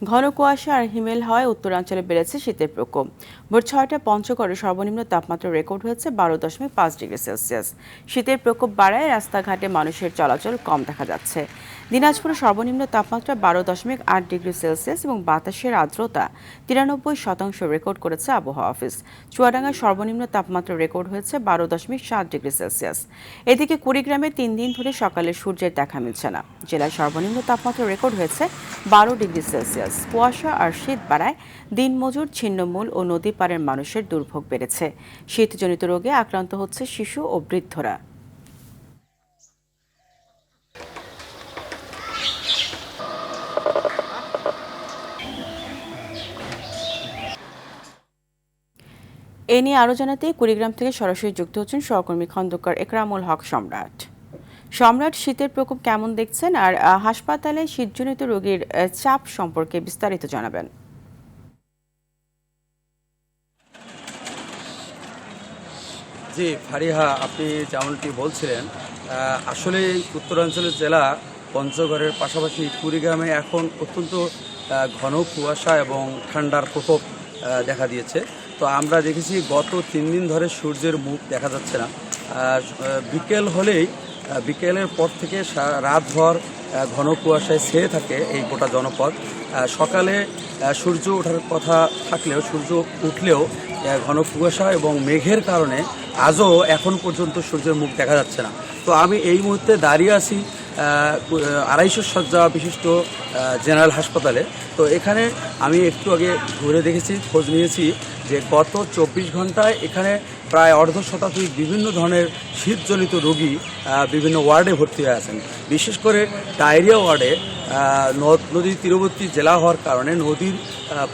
ঘন কুয়াশা আর হিমেল হওয়ায় উত্তরাঞ্চলে বেড়েছে শীতের প্রকোপ। ভোর ৬টায় পঞ্চগড়ে সর্বনিম্ন তাপমাত্রা রেকর্ড হয়েছে ১২.৫ ডিগ্রি সেলসিয়াস। শীতের প্রকোপ বাড়ায় রাস্তাঘাটে মানুষের চলাচল কম দেখা যাচ্ছে। দিনাজপুরে সর্বনিম্ন তাপমাত্রা ১২.৮ ডিগ্রি সেলসিয়াস এবং বাতাসের আর্দ্রতা ৯৩% রেকর্ড করেছে আবহাওয়া অফিস। চুয়াডাঙ্গার সর্বনিম্ন তাপমাত্রা রেকর্ড হয়েছে ১২.৭ ডিগ্রি সেলসিয়াস। এদিকে কুড়িগ্রামে ৩ দিন ধরে সকালে সূর্যের দেখা মিলছে না। জেলার সর্বনিম্ন তাপমাত্রা রেকর্ড হয়েছে ১২ ডিগ্রি সেলসিয়াস। কুয়াশা আর শীত বাড়ায় দিনমজুর, ছিন্নমূল ও নদী পাড়ের মানুষের দুর্ভোগ বেড়েছে। শীতজনিত রোগে আক্রান্ত হচ্ছে শিশু ও বৃদ্ধরা। এ নিয়ে আরও জানাতে কুড়িগ্রাম থেকে সরাসরি যুক্ত হচ্ছেন সহকর্মী খন্দকার একরামুল হক সম্রাট। সম্রাট, শীতের প্রকোপ কেমন দেখছেন, আর হাসপাতালে শীতজনিত রোগীর চাপ সম্পর্কে বিস্তারিত জানাবেন। জি ফারিহা, আপনি যেমনটি বলছিলেন, আসলে উত্তরাঞ্চলের জেলা পঞ্চগড়ের পাশাপাশি কুড়িগ্রামে এখন অত্যন্ত ঘন কুয়াশা এবং ঠান্ডার প্রকোপ দেখা দিয়েছে। তো আমরা দেখেছি গত ৩ দিন ধরে সূর্যের মুখ দেখা যাচ্ছে না। বিকেল হলেই বিকেলের পর থেকে রাতভর ঘন কুয়াশায় ছেয়ে থাকে এই গোটা জনপদ। সকালে সূর্য ওঠার কথা থাকলেও সূর্য উঠলেও ঘন কুয়াশা এবং মেঘের কারণে আজও এখন পর্যন্ত সূর্যের মুখ দেখা যাচ্ছে না। তো আমি এই মুহূর্তে দাঁড়িয়ে আছি ২৫০ শয্যা বিশিষ্ট জেনারেল হাসপাতালে। তো এখানে আমি একটু আগে ঘুরে দেখেছি, খোঁজ নিয়েছি যে গত ২৪ ঘন্টায় এখানে প্রায় অর্ধশতাধিক বিভিন্ন ধরনের শীতজনিত রোগী বিভিন্ন ওয়ার্ডে ভর্তি হয়ে আছেন। বিশেষ করে ডায়রিয়া ওয়ার্ডে নদীর তীরবর্তী জেলা হওয়ার কারণে নদীর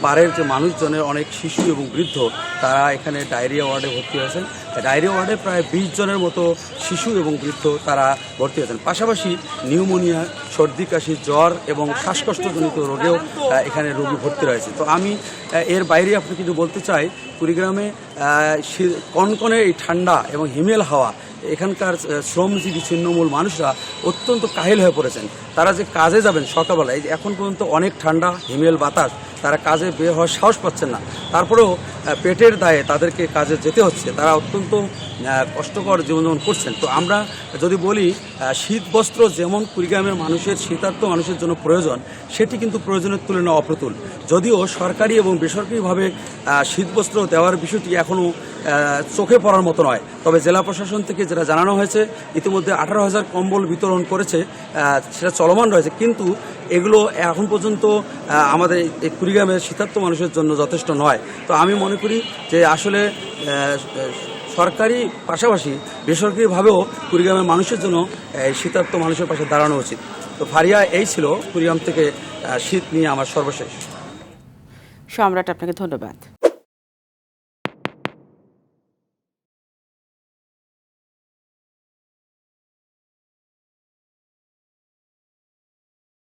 পাড়ের যে মানুষজনের অনেক শিশু এবং বৃদ্ধ তারা এখানে ডায়রিয়া ওয়ার্ডে ভর্তি হয়েছেন। ডায়রিয়া ওয়ার্ডে প্রায় ২০ জনের মতো শিশু এবং বৃদ্ধ তারা ভর্তি হয়েছেন। পাশাপাশি নিউমোনিয়া, সর্দি কাশি, জ্বর এবং শ্বাসকষ্টজনিত রোগেও এখানে রোগী ভর্তি রয়েছে। তো আমি এর বাইরে আপনাকে কিন্তু বলতে চাই, কুড়িগ্রামে কনকনে এই ঠান্ডা এবং হিমেল হাওয়া এখানকার শ্রমজীবী ছিন্নমূল মানুষরা অত্যন্ত কাহিল হয়ে পড়েছেন। তারা যে কাজে যাবেন সকালবেলায়, এখন পর্যন্ত অনেক ঠান্ডা হিমেল বাতাস, তারা কাজে বের হওয়ার সাহস পাচ্ছেন না। তারপরেও পেটের দায়ে তাদেরকে কাজে যেতে হচ্ছে। তারা অত্যন্ত কষ্টকর জীবনযাপন করছেন। তো আমরা যদি বলি শীত বস্ত্র যেমন কুড়িগ্রামের মানুষের, শীতার্ত মানুষের জন্য প্রয়োজন, সেটি কিন্তু প্রয়োজনের তুলনায় অপ্রতুল। যদিও সরকারি এবং বেসরকারিভাবে শীতবস্ত্র দেওয়ার বিষয়টি এখনও চোখে পড়ার মতো নয়। তবে জেলা প্রশাসন থেকে যেটা জানানো হয়েছে, ইতিমধ্যে ১৮,০০০ কম্বল বিতরণ করেছে, সেটা চলমান রয়েছে। কিন্তু এগুলো এখন পর্যন্ত আমাদের এই কুড়িগ্রামের শীতার্ত মানুষের জন্য যথেষ্ট নয়। তো আমি মনে করি যে আসলে সরকারি পাশাপাশি বেসরকারিভাবেও কুড়িগ্রামের মানুষের জন্য শীতার্ত মানুষের পাশে দাঁড়ানো উচিত। তো ফারিয়া, এই ছিল কুড়িগ্রাম থেকে শীত নিয়ে আমার সর্বশেষ। সম্রাট, আপনাকে ধন্যবাদ।